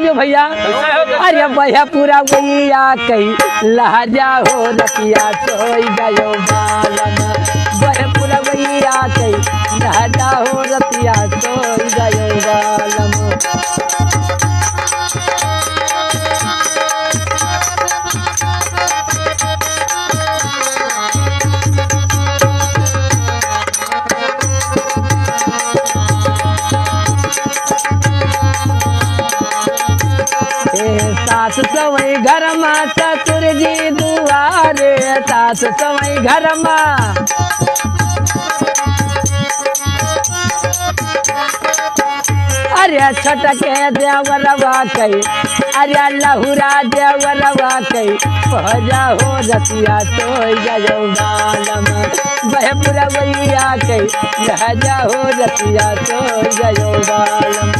भैया अरे भैया पूरा भैया कही लहजा हो रतिया सोई गयो बालम भैया पूरा भैया कही लहजा हो रतिया सोई गयो बालम। सास सवई घर में ससुर जी दुआरे सास सवई घर में अरे छटके देवरवा कई अरे लहुरा देवरवा कई पहजा हो रतिया सोई गयो बालम बह पूरा भैया कई लहजा हो रतिया सोई गयो बालम।